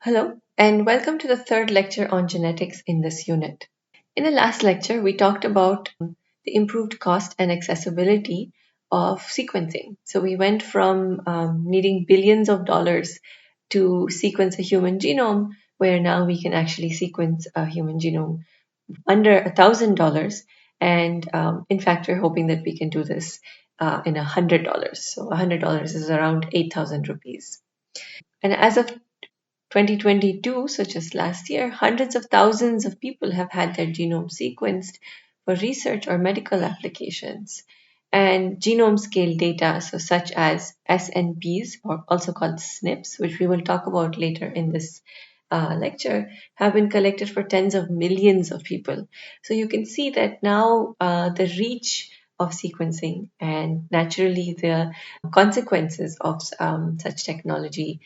Hello, and welcome to the third lecture on genetics in this unit. In the last lecture, we talked about the improved cost and accessibility of sequencing. So we went from needing billions of dollars to sequence a human genome, where now we can actually sequence a human genome under $1,000. And in fact, we're hoping that we can do this in $100. So $100 is around 8,000 rupees. And as of 2022, such as last year, hundreds of thousands of people have had their genome sequenced for research or medical applications. And genome scale data, so such as SNPs, or also called SNPs, which we will talk about later in this lecture, have been collected for tens of millions of people. So you can see that now the reach of sequencing and naturally the consequences of such technology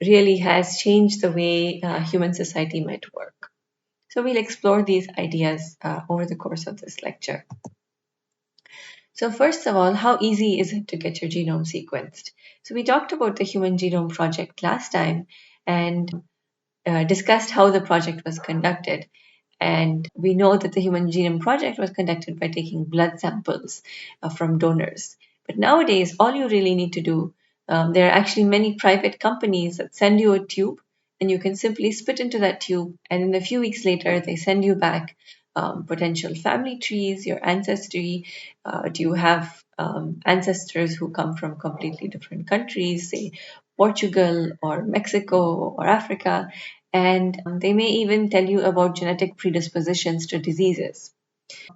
really has changed the way human society might work. So we'll explore these ideas over the course of this lecture. So first of all, how easy is it to get your genome sequenced? So we talked about the Human Genome Project last time and discussed how the project was conducted. And we know that the Human Genome Project was conducted by taking blood samples from donors. But nowadays, all you really need to do, there are actually many private companies that send you a tube, and you can simply spit into that tube, and in a few weeks later, they send you back potential family trees, your ancestry. Do you have ancestors who come from completely different countries, say Portugal or Mexico or Africa? And they may even tell you about genetic predispositions to diseases.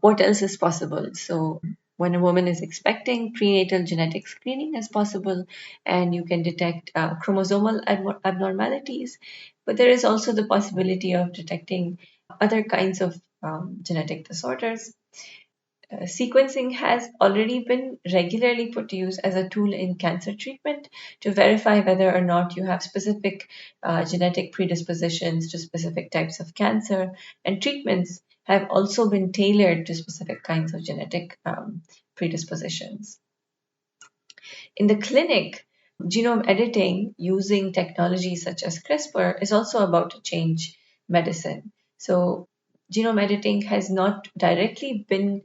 What else is possible? So, when a woman is expecting, prenatal genetic screening is possible, and you can detect chromosomal abnormalities. But there is also the possibility of detecting other kinds of genetic disorders. Sequencing has already been regularly put to use as a tool in cancer treatment to verify whether or not you have specific genetic predispositions to specific types of cancer, and treatments have also been tailored to specific kinds of genetic predispositions. In the clinic, genome editing using technology such as CRISPR is also about to change medicine. So, genome editing has not directly been,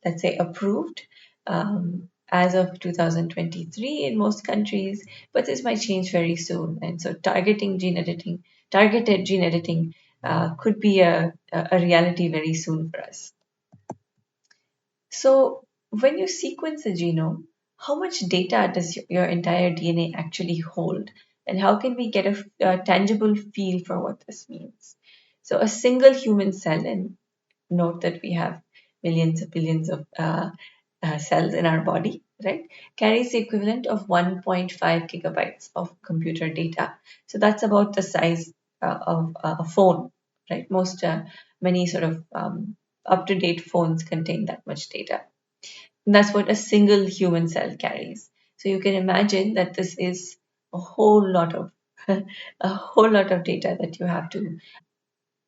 let's say, approved as of 2023 in most countries, but this might change very soon. And so, targeted gene editing could be a reality very soon for us. So, when you sequence a genome, how much data does your entire DNA actually hold? And how can we get a tangible feel for what this means? So, a single human cell, and note that we have millions of billions of cells in our body, right, carries the equivalent of 1.5 gigabytes of computer data. So that's about the size of a phone, right? Many sort of up-to-date phones contain that much data. And that's what a single human cell carries. So you can imagine that this is a whole lot of a whole lot of data that you have to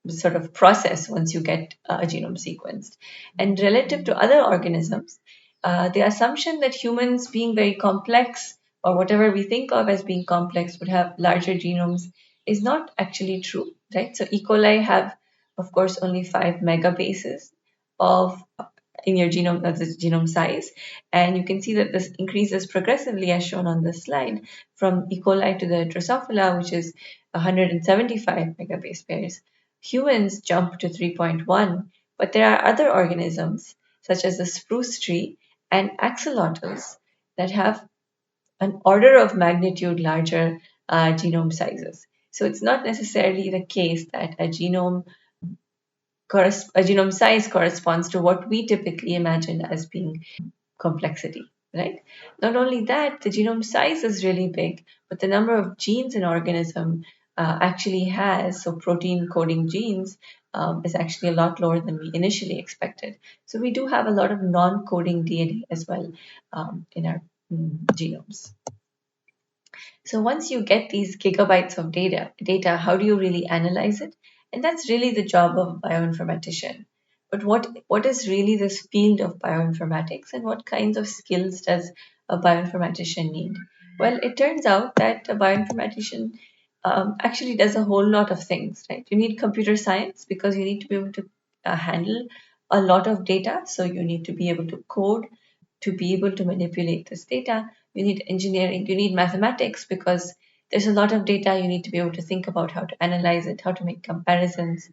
sort of process once you get a genome sequenced. And relative to other organisms, the assumption that humans, being very complex, or whatever we think of as being complex, would have larger genomes is not actually true, right? So E. coli have, of course, only 5 megabases of in your genome, that's its genome size. And you can see that this increases progressively as shown on this slide from E. coli to the Drosophila, which is 175 megabase pairs. Humans jump to 3.1, but there are other organisms, such as the spruce tree and axolotls, that have an order of magnitude larger genome sizes. So it's not necessarily the case that a genome size corresponds to what we typically imagine as being complexity, right? Not only that, the genome size is really big, but the number of genes an organism actually has, so protein coding genes, is actually a lot lower than we initially expected. So we do have a lot of non-coding DNA as well in our genomes. So once you get these gigabytes of data, how do you really analyze it? And that's really the job of a bioinformatician. But what is really this field of bioinformatics, and what kinds of skills does a bioinformatician need? Well, it turns out that a bioinformatician actually does a whole lot of things, right? You need computer science because you need to be able to handle a lot of data. So you need to be able to code to be able to manipulate this data. You need engineering, you need mathematics because there's a lot of data. You need to be able to think about how to analyze it, how to make comparisons,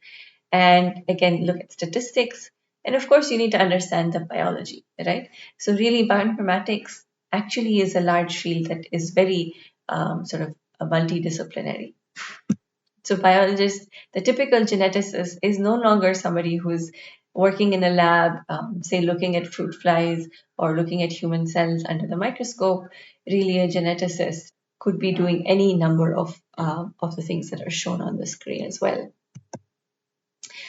and again, look at statistics. And of course, you need to understand the biology, right? So really, bioinformatics actually is a large field that is very sort of multidisciplinary. So biologist, the typical geneticist is no longer somebody who's working in a lab, say looking at fruit flies or looking at human cells under the microscope. Really, a geneticist could be doing any number of the things that are shown on the screen as well.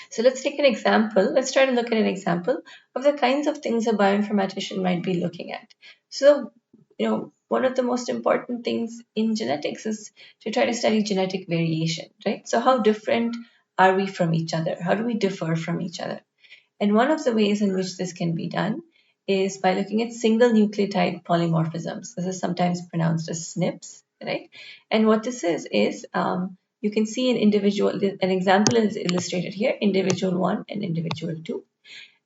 So let's take an example. Let's try to look at an example of the kinds of things a bioinformatician might be looking at. So, one of the most important things in genetics is to try to study genetic variation, right? So how different are we from each other? How do we differ from each other? And one of the ways in which this can be done is by looking at single nucleotide polymorphisms. This is sometimes pronounced as SNPs, right? And what this is you can see an example is illustrated here, individual 1 and individual 2.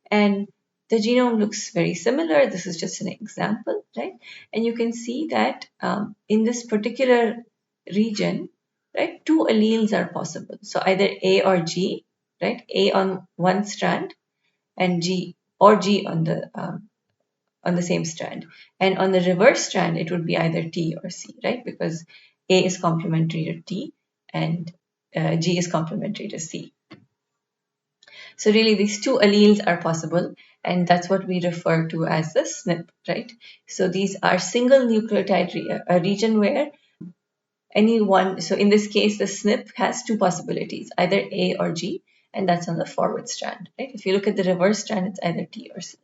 And the genome looks very similar. This is just an example, right? And you can see that in this particular region, right, two alleles are possible. So either A or G, right? A on one strand and G or G on the same strand. And on the reverse strand, it would be either T or C, right? Because A is complementary to T and G is complementary to C. So really these two alleles are possible, and that's what we refer to as the SNP, right? So these are single nucleotide a region where any one, so in this case, the SNP has two possibilities, either A or G, and that's on the forward strand, right? If you look at the reverse strand, it's either T or C.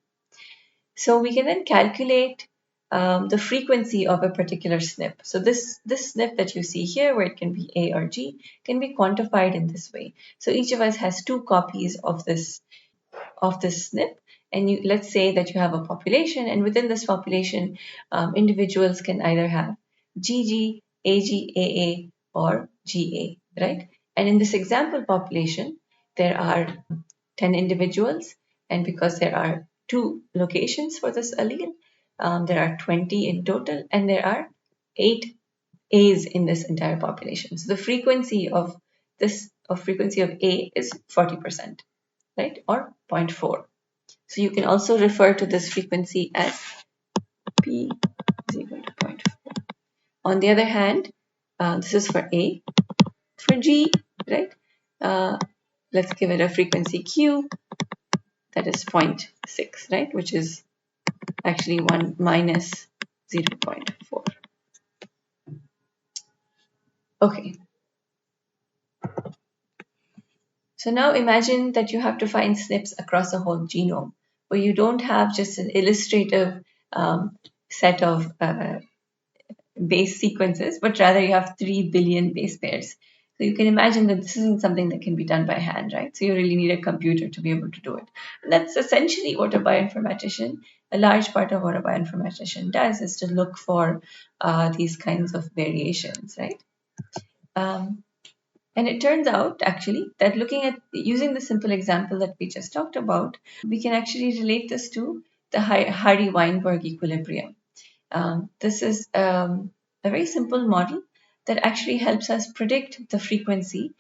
So we can then calculate the frequency of a particular SNP. So this SNP that you see here, where it can be A or G, can be quantified in this way. So each of us has two copies of this SNP, and let's say that you have a population, and within this population, individuals can either have GG, AG, AA, or GA, right? And in this example population, there are 10 individuals, and because there are two locations for this allele, there are 20 in total, and there are 8 A's in this entire population. So the frequency of frequency of A is 40%, right, or 0.4. So you can also refer to this frequency as P is equal to 0.4. On the other hand, this is for A. For G, right, let's give it a frequency Q, that is 0.6, right, which is actually 1 minus 0.4. Okay. So now imagine that you have to find SNPs across a whole genome, where you don't have just an illustrative set of base sequences, but rather you have 3 billion base pairs. So you can imagine that this isn't something that can be done by hand, right? So you really need a computer to be able to do it. And that's essentially what a large part of what a bioinformatician does is to look for these kinds of variations, right? And it turns out actually that using the simple example that we just talked about, we can actually relate this to the hardy-weinberg equilibrium. This is a very simple model that actually helps us predict the frequency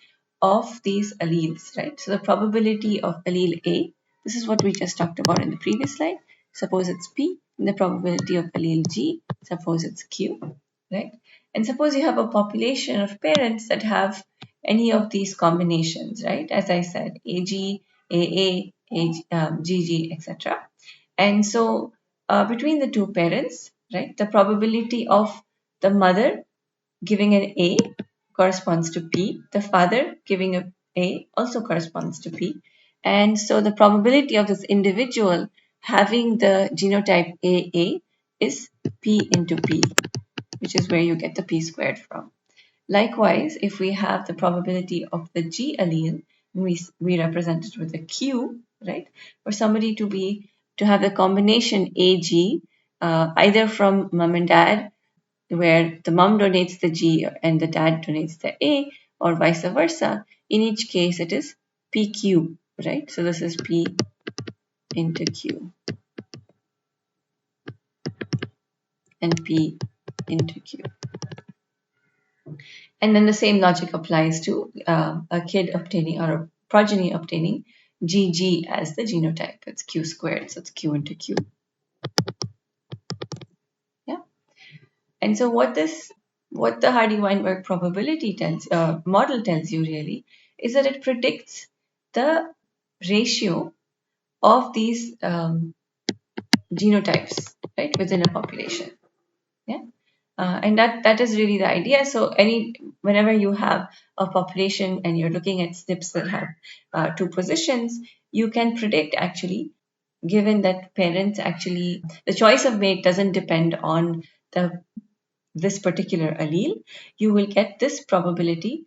of these alleles, right? So the probability of allele A, this is what we just talked about in the previous slide. Suppose it's P, and the probability of allele G, suppose it's Q, right? And suppose you have a population of parents that have any of these combinations, right? As I said, AG, AA, GG, etc. And so between the two parents, right, the probability of the mother giving an A corresponds to P, the father giving an A also corresponds to P. And so the probability of this individual having the genotype AA is P into P, which is where you get the P squared from. Likewise, if we have the probability of the G allele, we represent it with a Q, right? For somebody to have the combination AG, either from mom and dad, where the mom donates the G and the dad donates the A, or vice versa. In each case, it is PQ, right? So this is P into Q and P into Q. And then the same logic applies to a kid obtaining, or a progeny obtaining GG as the genotype. It's Q squared, so it's Q into Q. Yeah. And so what the hardy-weinberg probability model tells you really is that it predicts the ratio of these genotypes, right, within a population. Yeah. And that is really the idea. So whenever you have a population and you're looking at SNPs that have two positions, you can predict, actually, given that parents actually, the choice of mate doesn't depend on this particular allele, you will get this probability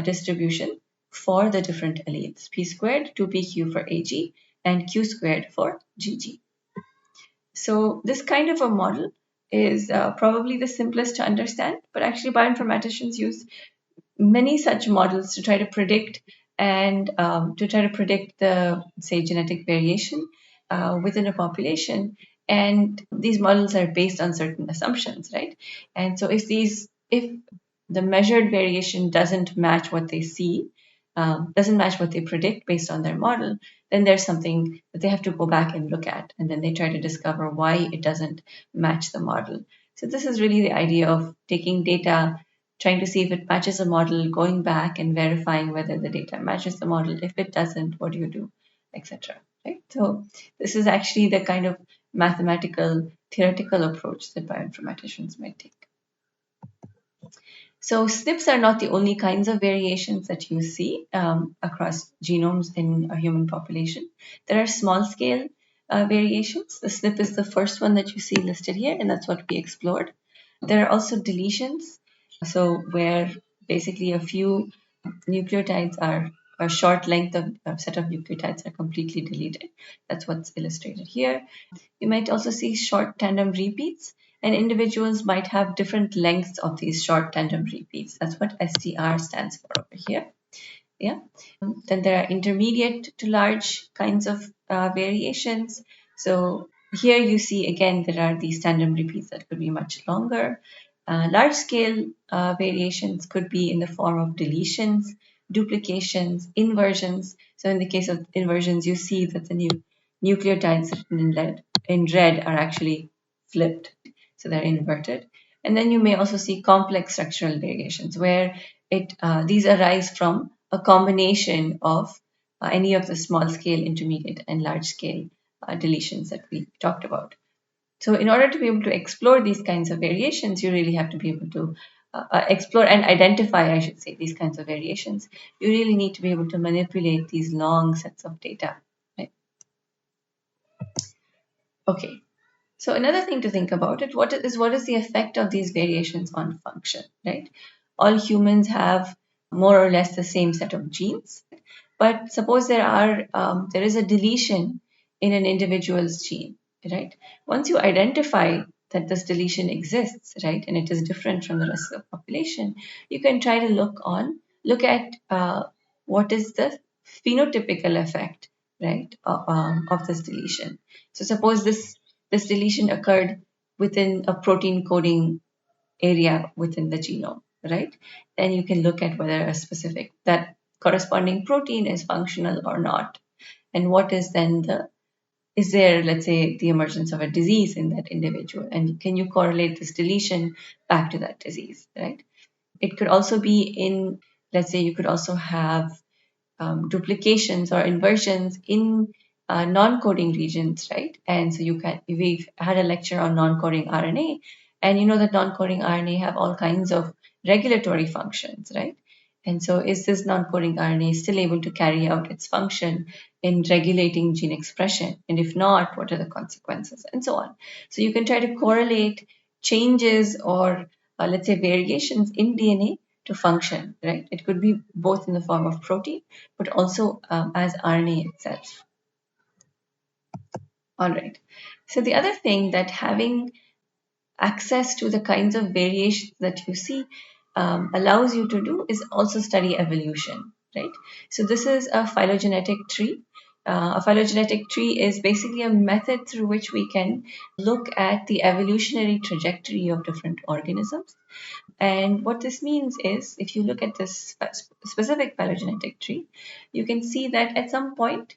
distribution for the different alleles: P squared 2PQ for AG and Q squared for GG. So this kind of a model is probably the simplest to understand, but actually bioinformaticians use many such models to try to predict the, say, genetic variation within a population. And these models are based on certain assumptions, right? And so if the measured variation doesn't match what they see, doesn't match what they predict based on their model, then there's something that they have to go back and look at, and then they try to discover why it doesn't match the model. So this is really the idea of taking data, trying to see if it matches a model, going back and verifying whether the data matches the model. If it doesn't, what do you do, etc. Right? So this is actually the kind of mathematical, theoretical approach that bioinformaticians might take. So SNPs are not the only kinds of variations that you see across genomes in a human population. There are small-scale variations. The SNP is the first one that you see listed here, and that's what we explored. There are also deletions, so where basically a few nucleotides are a short length of a set of nucleotides are completely deleted. That's what's illustrated here. You might also see short tandem repeats, and individuals might have different lengths of these short tandem repeats. That's what STR stands for over here. Yeah. Then there are intermediate to large kinds of variations. So here you see, again, there are these tandem repeats that could be much longer. Large scale variations could be in the form of deletions, duplications, inversions. So in the case of inversions, you see that the nucleotides written in red are actually flipped. So they're inverted. And then you may also see complex structural variations where these arise from a combination of any of the small scale, intermediate, and large scale deletions that we talked about. So in order to be able to explore these kinds of variations, you really have to be able to explore and identify, I should say, these kinds of variations. You really need to be able to manipulate these long sets of data. Right? Okay. So another thing to think about it, what is the effect of these variations on function, right? All humans have more or less the same set of genes, but suppose there is a deletion in an individual's gene, right? Once you identify that this deletion exists, right, and it is different from the rest of the population, you can try to look at what is the phenotypical effect, right, of this deletion. So suppose this deletion occurred within a protein coding area within the genome, right? Then you can look at whether that corresponding protein is functional or not. And what is then is there, let's say, the emergence of a disease in that individual? And can you correlate this deletion back to that disease, right? It could also be let's say, you could also have duplications or inversions in non-coding regions, right? And so we've had a lecture on non-coding RNA, and you know that non-coding RNA have all kinds of regulatory functions, right? And so is this non-coding RNA still able to carry out its function in regulating gene expression? And if not, what are the consequences? And so on. So you can try to correlate changes or let's say variations in DNA to function, right? It could be both in the form of protein, but also as RNA itself. All right. So the other thing that having access to the kinds of variations that you see allows you to do is also study evolution, right? So this is a phylogenetic tree. A phylogenetic tree is basically a method through which we can look at the evolutionary trajectory of different organisms. And what this means is, if you look at this specific phylogenetic tree, you can see that at some point,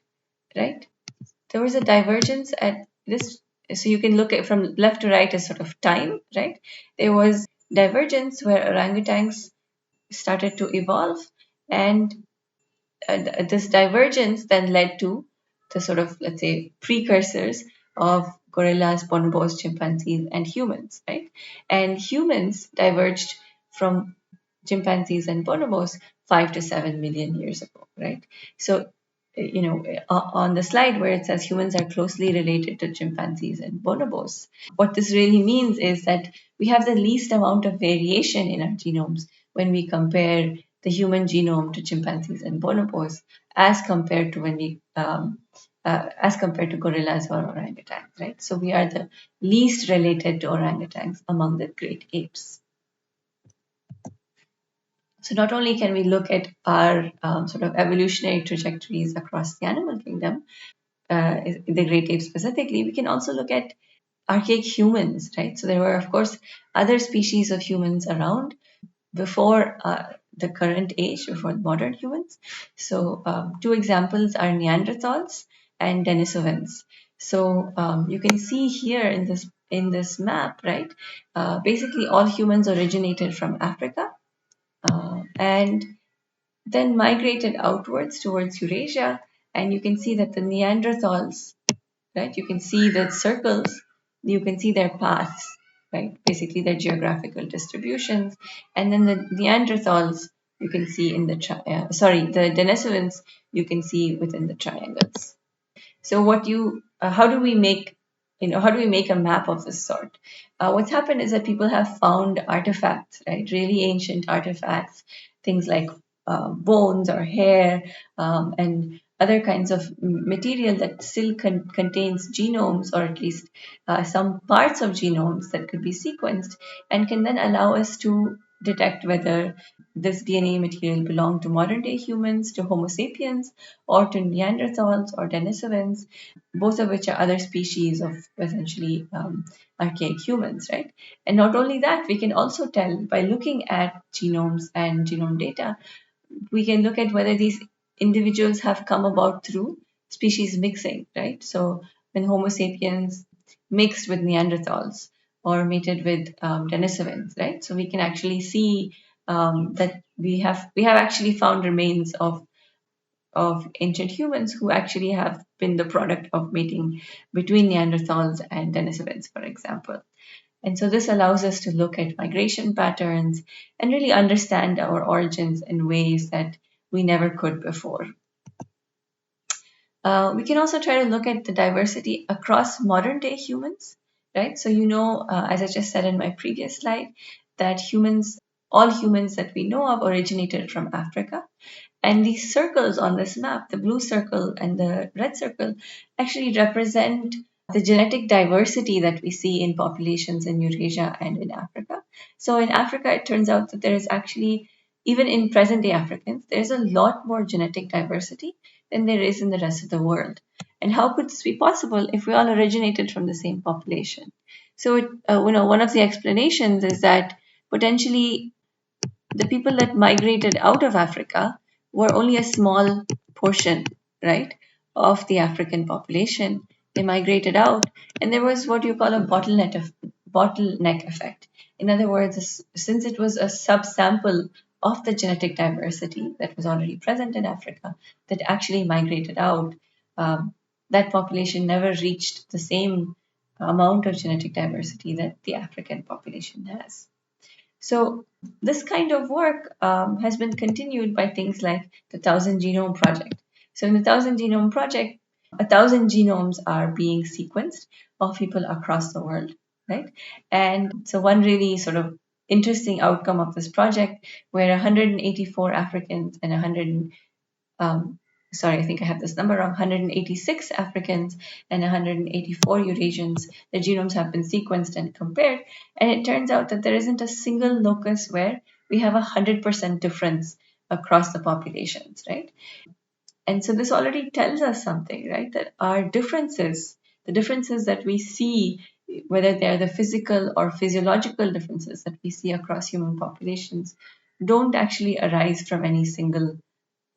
right, there was a divergence at this. So you can look at from left to right as sort of time, right? There was divergence where orangutans started to evolve, and this divergence then led to the sort of, let's say, precursors of gorillas, bonobos, chimpanzees, and humans, right? And humans diverged from chimpanzees and bonobos 5 to 7 million years ago, right? So, on the slide where it says humans are closely related to chimpanzees and bonobos, what this really means is that we have the least amount of variation in our genomes when we compare the human genome to chimpanzees and bonobos as compared to as compared to gorillas or orangutans, right? So we are the least related to orangutans among the great apes. So not only can we look at our sort of evolutionary trajectories across the animal kingdom, the great apes specifically, we can also look at archaic humans, right? So there were, of course, other species of humans around before the current age, before modern humans. So two examples are Neanderthals and Denisovans. So you can see here in this map, right? Basically, all humans originated from Africa and then migrated outwards towards Eurasia. And you can see that the Neanderthals, right? You can see the circles, you can see their paths, right? Basically their geographical distributions. And then the Neanderthals, you can see in the, the Denisovans, you can see within the triangles. So how do we make, how do we make a map of this sort? What's happened is that people have found artifacts, right? Really ancient artifacts, things like bones or hair and other kinds of material that still contains genomes, or at least some parts of genomes that could be sequenced, and can then allow us to detect whether this DNA material belonged to modern day humans, to Homo sapiens, or to Neanderthals or Denisovans, both of which are other species of essentially archaic humans, right? And not only that, we can also tell by looking at genomes and genome data, we can look at whether these individuals have come about through species mixing, right? So when Homo sapiens mixed with Neanderthals or mated with Denisovans, right? So we can actually see that we have actually found remains of ancient humans who actually have been the product of mating between Neanderthals and Denisovans, for example. And so this allows us to look at migration patterns and really understand our origins in ways that we never could before. We can also try to look at the diversity across modern day humans, right? So, as I just said in my previous slide, that all humans that we know of originated from Africa. And these circles on this map, the blue circle and the red circle, actually represent the genetic diversity that we see in populations in Eurasia and in Africa. So in Africa, it turns out that there is actually, even in present day Africans, there's a lot more genetic diversity than there is in the rest of the world. And how could this be possible if we all originated from the same population? So, one of the explanations is that potentially the people that migrated out of Africa were only a small portion, right, of the African population. They migrated out, and there was what you call a bottleneck effect. In other words, since it was a subsample of the genetic diversity that was already present in Africa that actually migrated out, that population never reached the same amount of genetic diversity that the African population has. So this kind of work has been continued by things like the Thousand Genome Project. So in the Thousand Genome Project, 1,000 genomes are being sequenced of people across the world, right? And so one really sort of interesting outcome of this project, where 184 Africans and sorry, I think I have this number wrong, 186 Africans and 184 Eurasians. Their genomes have been sequenced and compared, and it turns out that there isn't a single locus where we have 100% difference across the populations, right? And so this already tells us something, right? That our differences, the differences that we see, whether they are the physical or physiological differences that we see across human populations, don't actually arise from any single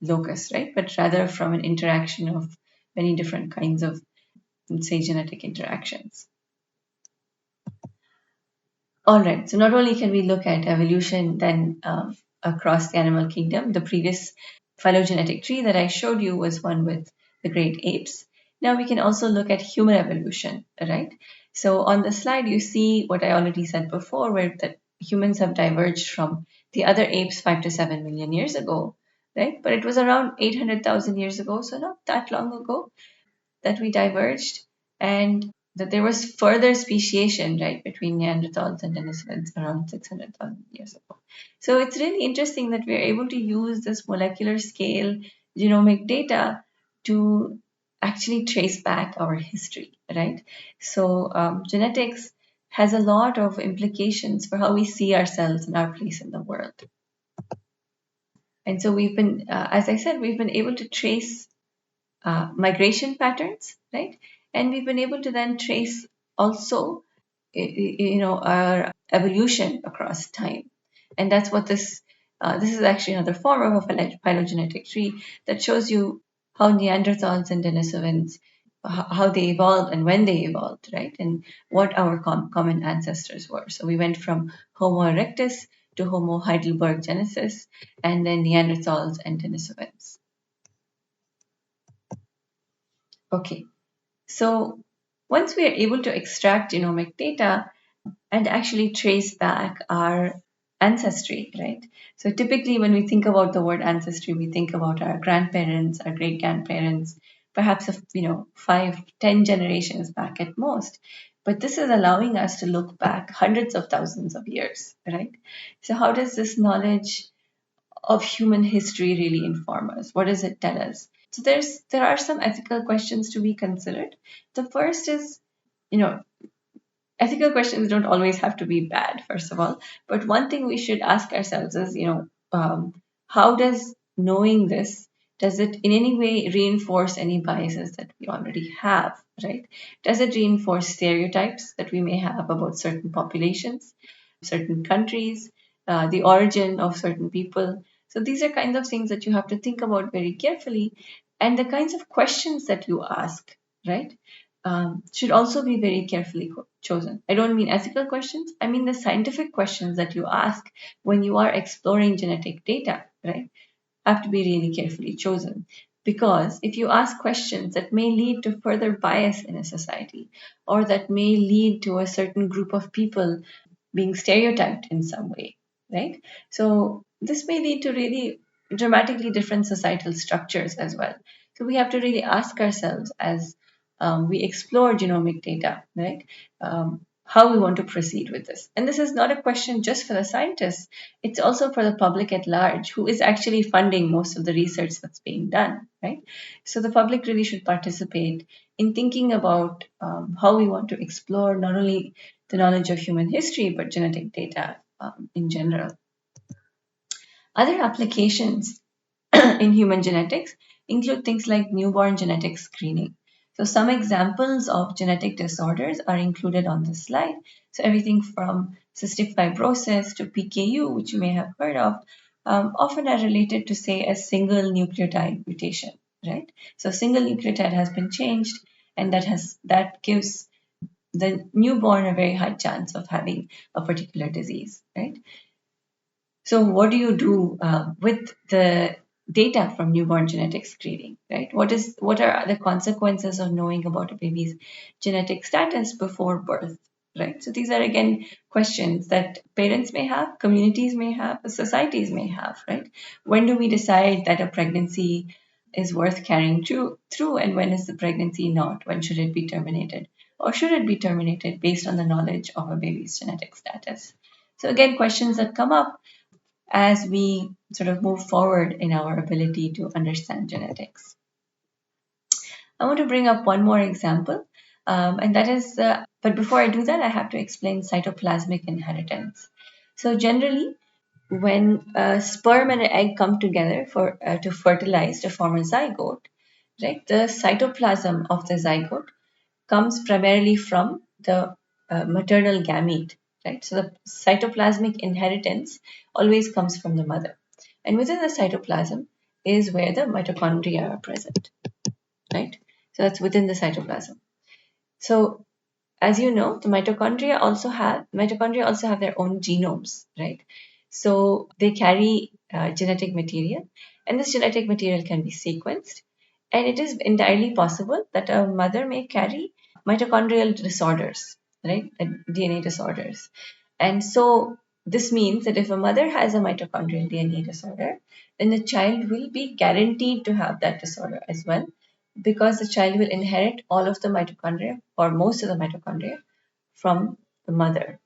locus, right? But rather from an interaction of many different kinds of, let's say, genetic interactions. All right, so not only can we look at evolution then across the animal kingdom, the previous phylogenetic tree that I showed you was one with the great apes. Now we can also look at human evolution, right? So on the slide, you see what I already said before, where that humans have diverged from the other apes 5 to 7 million years ago, right? But it was around 800,000 years ago, so not that long ago that we diverged, and that there was further speciation, right, between Neanderthals and Denisovans around 600,000 years ago. So it's really interesting that we're able to use this molecular scale genomic data to actually trace back our history, right? So genetics has a lot of implications for how we see ourselves and our place in the world. And so we've been, as I said, we've been able to trace migration patterns, right? And we've been able to then trace also, our evolution across time. And that's what this is actually another form of a phylogenetic tree that shows you how Neanderthals and Denisovans, how they evolved and when they evolved, right? And what our common ancestors were. So we went from Homo erectus to Homo heidelberg genesis, and then Neanderthals and Denisovans. Okay, so once we are able to extract genomic data and actually trace back our ancestry, right? So typically when we think about the word ancestry, we think about our grandparents, our great grandparents, perhaps 5, 10 generations back at most. But this is allowing us to look back hundreds of thousands of years, right? So how does this knowledge of human history really inform us? What does it tell us? So there are some ethical questions to be considered. The first is, you know, ethical questions don't always have to be bad, first of all. But one thing we should ask ourselves is, how does knowing this, does it in any way reinforce any biases that we already have, right? Does it reinforce stereotypes that we may have about certain populations, certain countries, the origin of certain people? So these are kinds of things that you have to think about very carefully, and the kinds of questions that you ask, right? Should also be very carefully chosen. I don't mean ethical questions, I mean the scientific questions that you ask when you are exploring genetic data, right? Have to be really carefully chosen. Because if you ask questions that may lead to further bias in a society, or that may lead to a certain group of people being stereotyped in some way, right? So this may lead to really dramatically different societal structures as well. So we have to really ask ourselves as we explore genomic data, right? How we want to proceed with this. And this is not a question just for the scientists, it's also for the public at large, who is actually funding most of the research that's being done, right? So the public really should participate in thinking about how we want to explore not only the knowledge of human history, but genetic data in general. Other applications in human genetics include things like newborn genetic screening. So some examples of genetic disorders are included on this slide. So everything from cystic fibrosis to PKU, which you may have heard of, often are related to, say, a single nucleotide mutation, right? So a single nucleotide has been changed, and that gives the newborn a very high chance of having a particular disease, right? So what do you do with the data from newborn genetic screening, right? What are the consequences of knowing about a baby's genetic status before birth, right? So these are again questions that parents may have, communities may have, societies may have, right? When do we decide that a pregnancy is worth carrying through, and when is the pregnancy not? When should it be terminated? Or should it be terminated based on the knowledge of a baby's genetic status? So again, questions that come up as we sort of move forward in our ability to understand genetics. I want to bring up one more example, and that is, but before I do that, I have to explain cytoplasmic inheritance. So generally, when a sperm and an egg come together for to fertilize to form a zygote, right? The cytoplasm of the zygote comes primarily from the maternal gamete, right? So the cytoplasmic inheritance always comes from the mother, and within the cytoplasm is where the mitochondria are present, right? So that's within the cytoplasm. So as you know, the mitochondria also have their own genomes, right? So they carry genetic material, and this genetic material can be sequenced, and it is entirely possible that a mother may carry mitochondrial disorders, right? DNA disorders. And so this means that if a mother has a mitochondrial DNA disorder, then the child will be guaranteed to have that disorder as well, because the child will inherit all of the mitochondria or most of the mitochondria from the mother.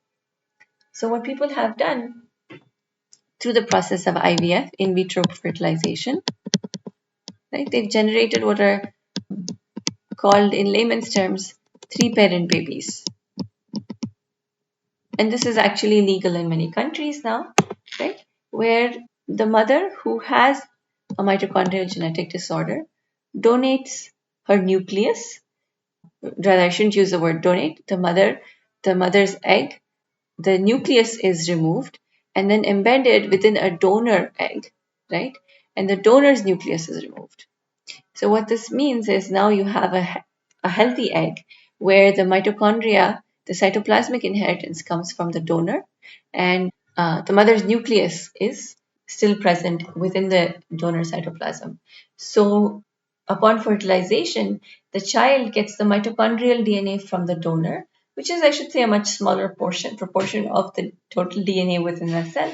So, what people have done through the process of IVF, in vitro fertilization, right, they've generated what are called, in layman's terms, three parent babies. And this is actually legal in many countries now, right, where the mother who has a mitochondrial genetic disorder donates her nucleus. Rather, I shouldn't use the word donate. The mother's egg, the nucleus is removed and then embedded within a donor egg, right? And the donor's nucleus is removed. So what this means is now you have a healthy egg where the mitochondria, the cytoplasmic inheritance comes from the donor, and the mother's nucleus is still present within the donor cytoplasm. So upon fertilization, the child gets the mitochondrial DNA from the donor, which is, I should say, a much smaller proportion of the total DNA within the cell,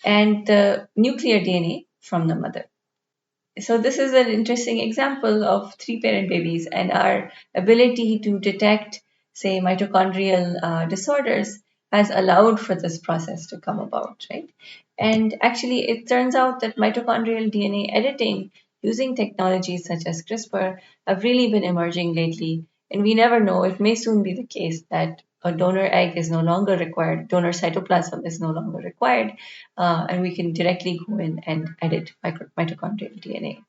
and the nuclear DNA from the mother. So this is an interesting example of three parent babies, and our ability to detect, say, mitochondrial disorders has allowed for this process to come about, right? And actually, it turns out that mitochondrial DNA editing using technologies such as CRISPR have really been emerging lately. And we never know, it may soon be the case that a donor egg is no longer required, donor cytoplasm is no longer required, and we can directly go in and edit mitochondrial DNA.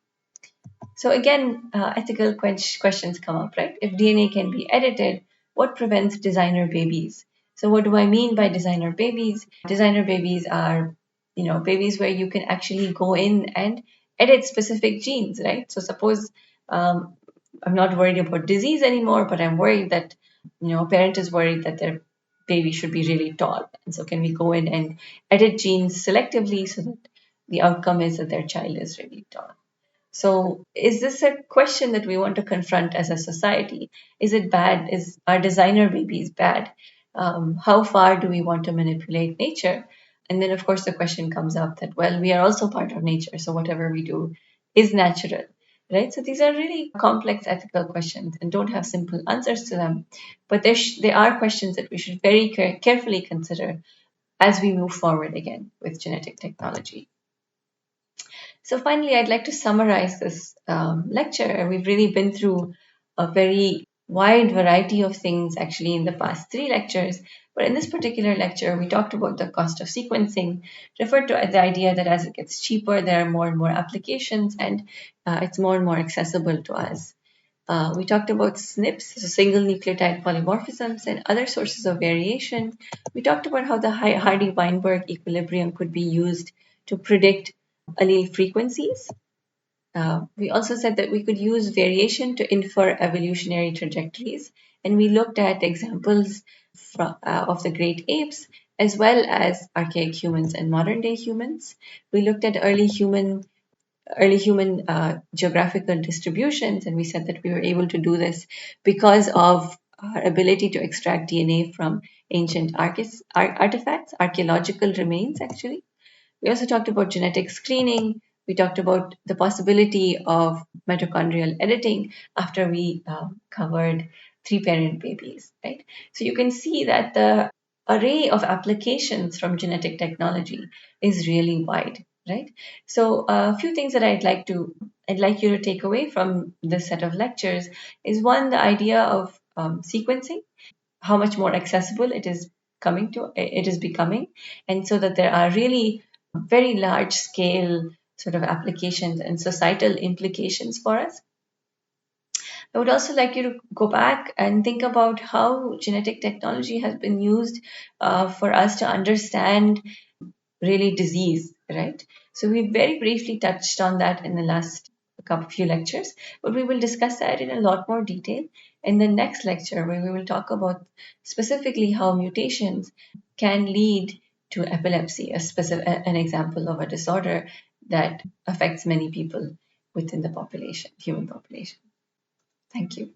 So again, ethical questions come up, right? If DNA can be edited, what prevents designer babies? So what do I mean by designer babies? Designer babies are, babies where you can actually go in and edit specific genes, right? So suppose um, I'm not worried about disease anymore, but I'm worried that, a parent is worried that their baby should be really tall. And so can we go in and edit genes selectively so that the outcome is that their child is really tall? So, is this a question that we want to confront as a society? Is it bad? Is our designer babies bad? How far do we want to manipulate nature? And then, of course, the question comes up that, well, we are also part of nature, so whatever we do is natural, right? So, these are really complex ethical questions and don't have simple answers to them. But there are questions that we should very carefully consider as we move forward again with genetic technology. So, finally, I'd like to summarize this lecture. We've really been through a very wide variety of things actually in the past three lectures. But in this particular lecture, we talked about the cost of sequencing, referred to the idea that as it gets cheaper, there are more and more applications, and it's more and more accessible to us. We talked about SNPs, so single nucleotide polymorphisms, and other sources of variation. We talked about how the hardy-weinberg equilibrium could be used to predict allele frequencies. We also said that we could use variation to infer evolutionary trajectories, and we looked at examples of the great apes as well as archaic humans and modern day humans. We looked at early human geographical distributions, and we said that we were able to do this because of our ability to extract DNA from ancient artifacts, archaeological remains, actually. We also talked about genetic screening. We talked about the possibility of mitochondrial editing after we covered three parent babies, right? So you can see that the array of applications from genetic technology is really wide, right? So a few things that I'd like to I'd like you to take away from this set of lectures is one, the idea of sequencing, how much more accessible it is becoming, and so that there are really very large scale sort of applications and societal implications for us. I would also like you to go back and think about how genetic technology has been used for us to understand really disease, right? So we very briefly touched on that in the last few lectures, but we will discuss that in a lot more detail in the next lecture, where we will talk about specifically how mutations can lead to epilepsy, an example of a disorder that affects many people within the population, human population. Thank you.